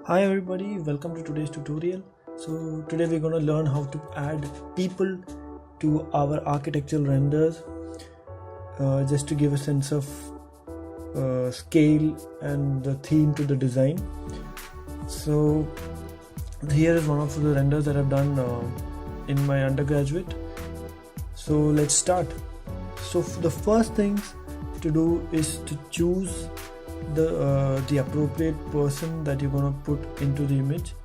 Hi everybody, welcome to today's tutorial. So today we're going to learn how to add people to our architectural renders, just to give a sense of scale and the theme to the design. So here is one of the renders that I've done in my undergraduate. So let's start. So the first things to do is to choose the appropriate person that you're going to put into the image.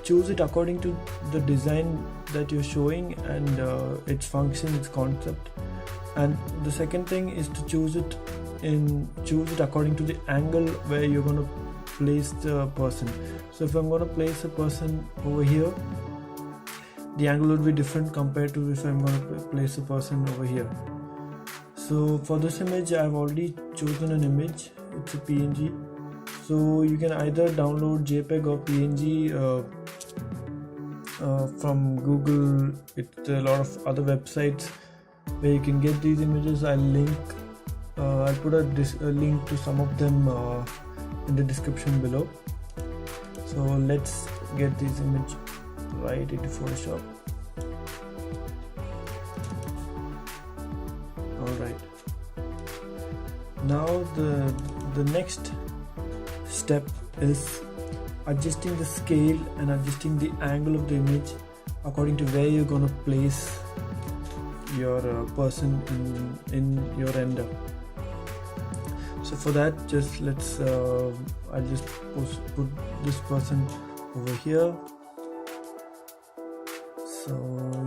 Choose it according to the design that you're showing and its function, its concept. And the second thing is to choose it according to the angle where you're going to place the person. So if I'm going to place a person over here, the angle would be different compared to if I'm going to place a person over here. So for this image, I've already chosen an image. It's a PNG. So you can either download JPEG or PNG from Google. It's a lot of other websites where you can get these images. I'll put a link to some of them in the description below. So let's get this image right into Photoshop. Alright, now the next step is adjusting the scale and adjusting the angle of the image according to where you're going to place your person in your render. So for that, just I'll just put this person over here. So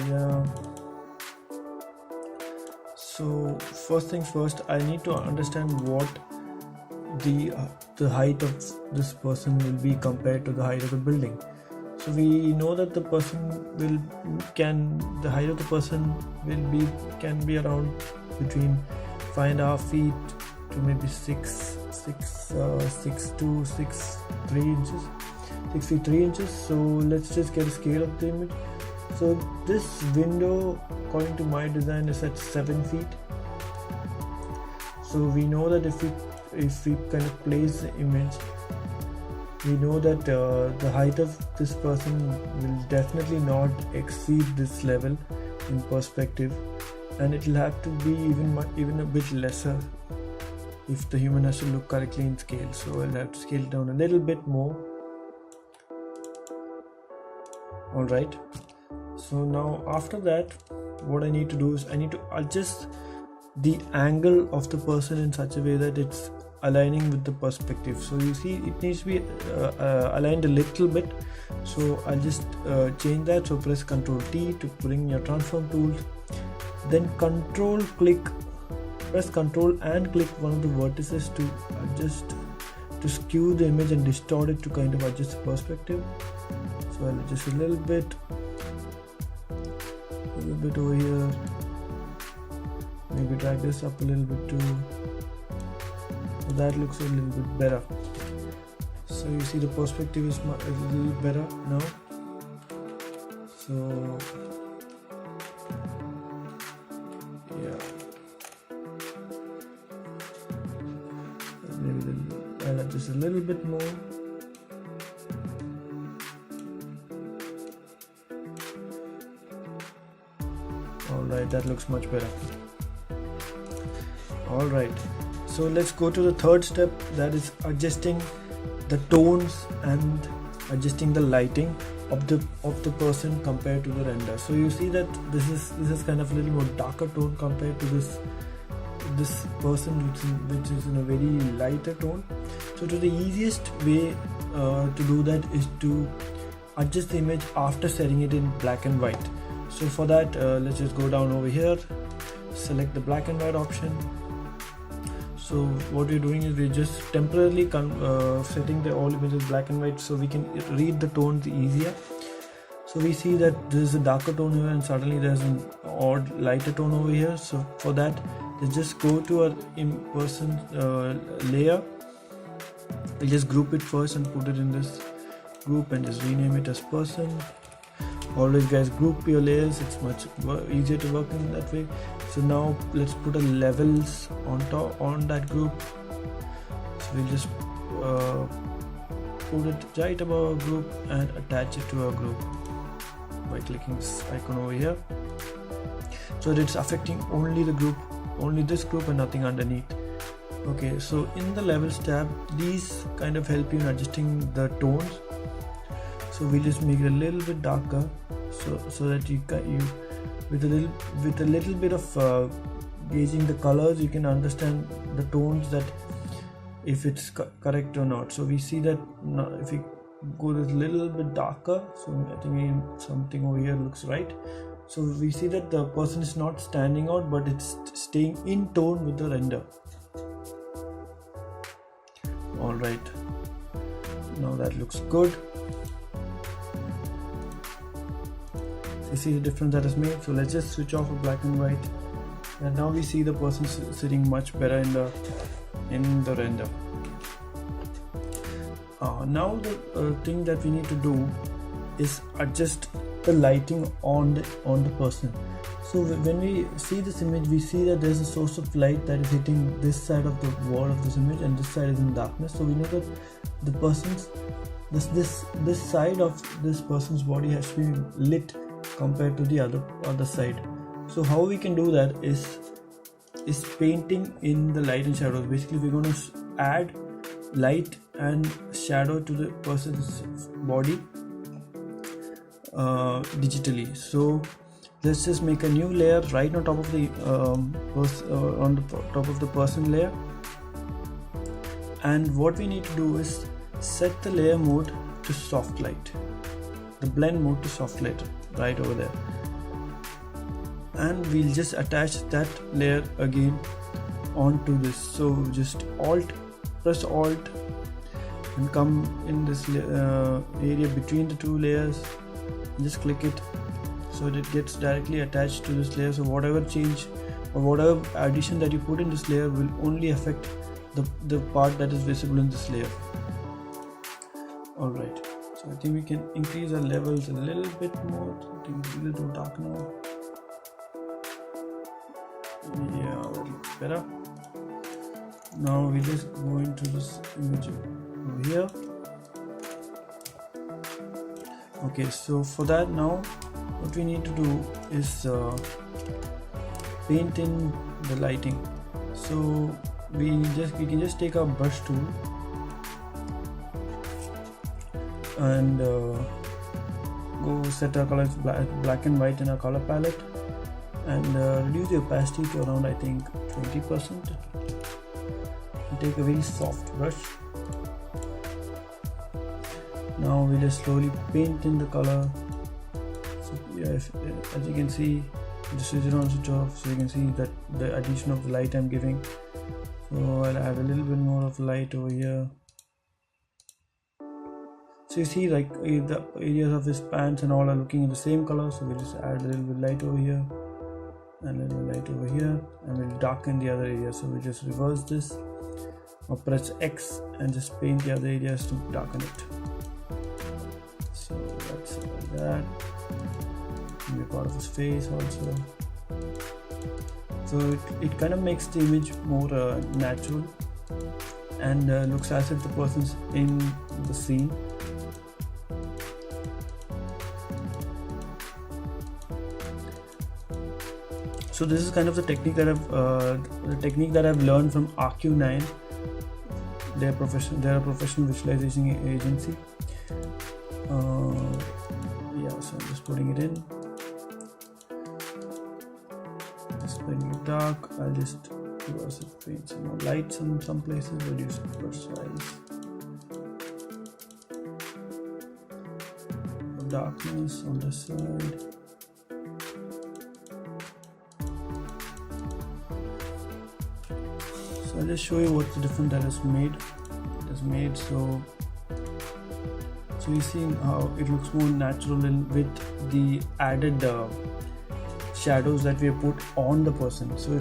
yeah, so first things first, I need to understand what the height of this person will be compared to the height of the building. So we know that the height of the person can be around between 5.5 feet to maybe 6 feet 3 inches. So let's just get a scale of the image. So this window, according to my design, is at 7 feet. So we know that if we kind of place the image, we know that the height of this person will definitely not exceed this level in perspective, and it will have to be even a bit lesser if the human has to look correctly in scale. So I'll have to scale it down a little bit more. Alright, so now after that, what I need to do is I need to adjust the angle of the person in such a way that it's aligning with the perspective. So you see, it needs to be aligned a little bit. So I'll just change that. So press Ctrl T to bring your transform tools, then press Ctrl and click one of the vertices to skew the image and distort it to kind of adjust the perspective. So I'll adjust a little bit over here, maybe drag this up a little bit too. So that looks a little bit better. So you see the perspective is a little better now. So yeah, I'll adjust a little bit more. Alright, that looks much better. Alright, so let's go to the third step, that is adjusting the tones and adjusting the lighting of the person compared to the render. So you see that this is kind of a little more darker tone compared to this person which is in a very lighter tone. So the easiest way to do that is to adjust the image after setting it in black and white. So for that, let's just go down over here, select the black and white option. So what we're doing is we're just temporarily setting the all images black and white so we can read the tones easier. So we see that there's a darker tone here and suddenly there's an odd lighter tone over here. So for that, let's just go to our person layer. We'll just group it first and put it in this group and just rename it as person. Always guys, group your layers, it's much easier to work in that way. So now let's put a levels on that group. So we'll just put it right above our group and attach it to our group by clicking this icon over here, so that it's affecting only the group, only this group and nothing underneath. Okay, so in the levels tab, these kind of help you in adjusting the tones. So we'll just make it a little bit darker, so that you with a little bit of gauging the colors, you can understand the tones, that if it's correct or not. So we see that now if we go a little bit darker, so I think something over here looks right. So we see that the person is not standing out, but it's staying in tone with the render. Alright, now that looks good. You see the difference that is made. So let's just switch off the black and white, and now we see the person sitting much better in the render. Now the thing that we need to do is adjust the lighting on the person. So when we see this image, we see that there's a source of light that is hitting this side of the wall of this image, and this side is in darkness. So we know that the person's this side of this person's body has to be lit compared to the other side. So how we can do that is painting in the light and shadows. Basically, we're going to add light and shadow to the person's body digitally. So let's just make a new layer right on top of the top of the person layer, and what we need to do is set the layer mode to soft light, the blend mode to soft light right over there, and we'll just attach that layer again onto this. So just press alt and come in this area between the two layers, and just click it so that it gets directly attached to this layer. So whatever change or whatever addition that you put in this layer will only affect the part that is visible in this layer. Alright, so I think we can increase our levels a little bit more. I think it's a little too dark now. Yeah, that looks better. Now we just go into this image over here. Okay, so for that, now what we need to do is paint in the lighting. So we can just take our brush tool and go set our colors black and white in our color palette, and reduce the opacity to around, I think, 20%, and take a very soft brush. Now we just slowly paint in the color. So yeah, as you can see, just switch it on, switch off, so you can see that the addition of the light I'm giving. So I'll add a little bit more of light over here. So you see, like, the areas of his pants and all are looking in the same color, so we'll just add a little bit light over here and a little bit light over here, and we'll darken the other areas. So we just reverse this or press X and just paint the other areas to darken it. So that's like that. Maybe part of his face also. So it kind of makes the image more natural and looks as if the person's in the scene. So this is kind of the technique that I've learned from RQ9. They're a professional visualization agency. Yeah, so I'm just putting it in. Just making it dark. I'll just reverse it, paint some more lights in some places, reduce the brush size, darkness on this side. So I'll just show you what's the difference that is made. So you see how it looks more natural with the added shadows that we have put on the person. So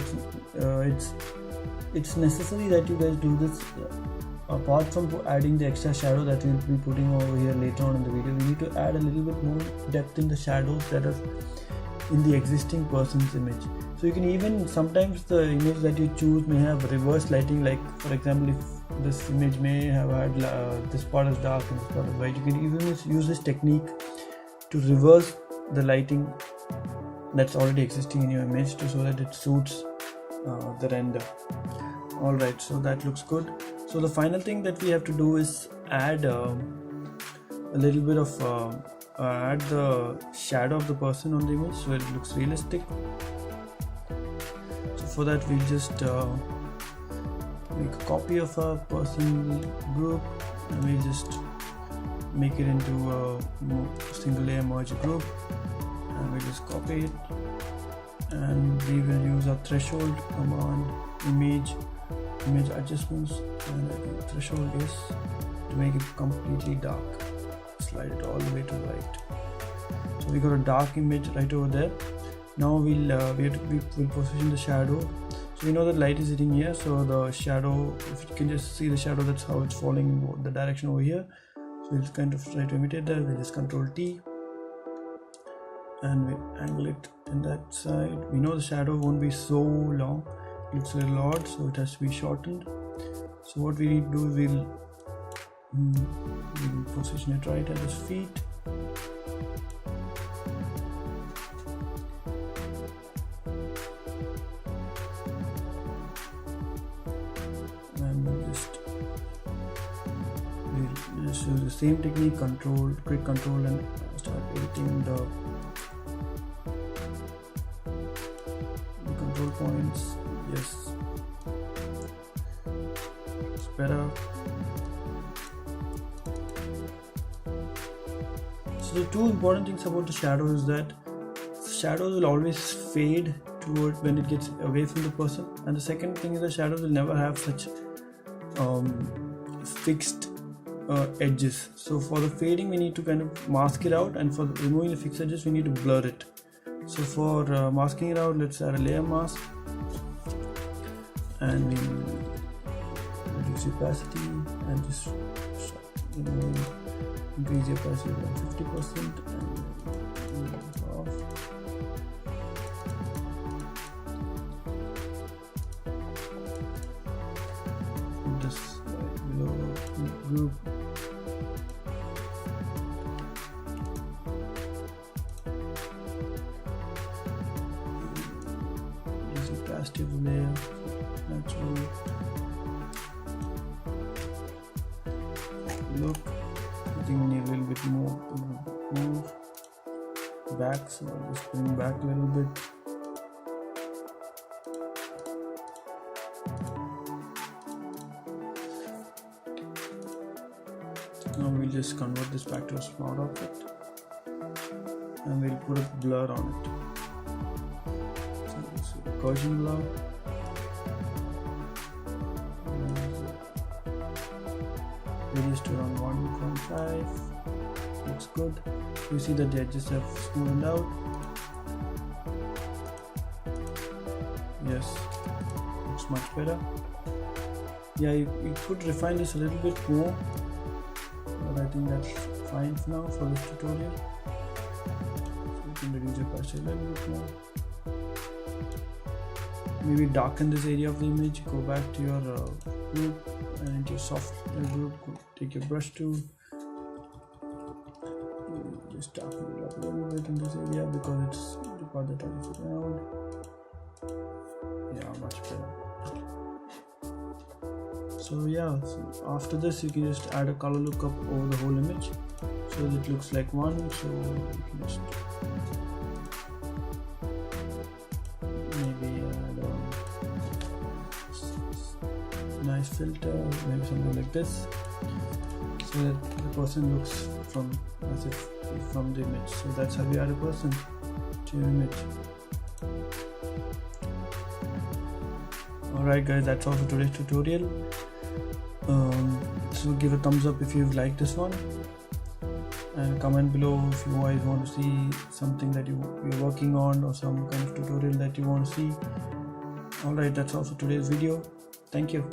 it's necessary that you guys do this. Apart from adding the extra shadow that we'll be putting over here later on in the video, we need to add a little bit more depth in the shadows that are in the existing person's image. So you can even, sometimes the image that you choose may have reverse lighting, like for example, this image may have had this part is dark and this part is white. You can even use this technique to reverse the lighting that's already existing in your image so that it suits the render. Alright, so that looks good. So the final thing that we have to do is add a little bit of add the shadow of the person on the image so it looks realistic. So for that we'll just make a copy of a person group and we'll just make it into a single layer merge group, and we just copy it, and we will use our threshold command, image adjustments, and I think threshold is to make it completely dark. Slide it all the way to the right. So we got a dark image right over there. Now we'll position the shadow. So we know that light is hitting here, so the shadow, if you can just see the shadow, that's how it's falling in the direction over here. So we'll kind of try to imitate that. We'll just Control T and we angle it in that side. We know the shadow won't be so long, it looks a little odd, so it has to be shortened. So what we need to do is we'll position it right at his feet. And we'll just use the same technique, quick control, and start editing the control points. Yes, it's better. So the two important things about the shadow is that shadows will always fade toward when it gets away from the person, and the second thing is the shadows will never have such fixed edges. So for the fading we need to kind of mask it out, and for removing the fixed edges we need to blur it. So for masking it out, let's add a layer mask, and we reduce opacity and just increase the opacity by 50% and off. Put this right below group. Use opacity of the layer, natural look. I think we need a little bit more to move back, so I'll just bring back a little bit. Now we'll just convert this back to a smart object, and we'll put a blur on it. So this is a Gaussian blur. Reduce to around 1.5. Looks good. You see that the edges have smoothened out. Yes, looks much better. Yeah, you could refine this a little bit more, but I think that's fine for now for this tutorial. So you can reduce the opacity a little bit more. Maybe darken this area of the image. Go back to your group and into your soft group. Take your brush tool. Just darken it up a little bit in this area because it's the part that touches around. Yeah, much better. So yeah, so after this you can just add a color lookup over the whole image so that it looks like one. So you can just maybe add a nice filter, maybe something like this, so that the person looks as if from the image. So that's how you add a person to your image. Alright guys, that's all for today's tutorial. So give a thumbs up if you've liked this one, and comment below if you guys want to see something that you're working on, or some kind of tutorial that you want to see. Alright, that's all for today's video. Thank you.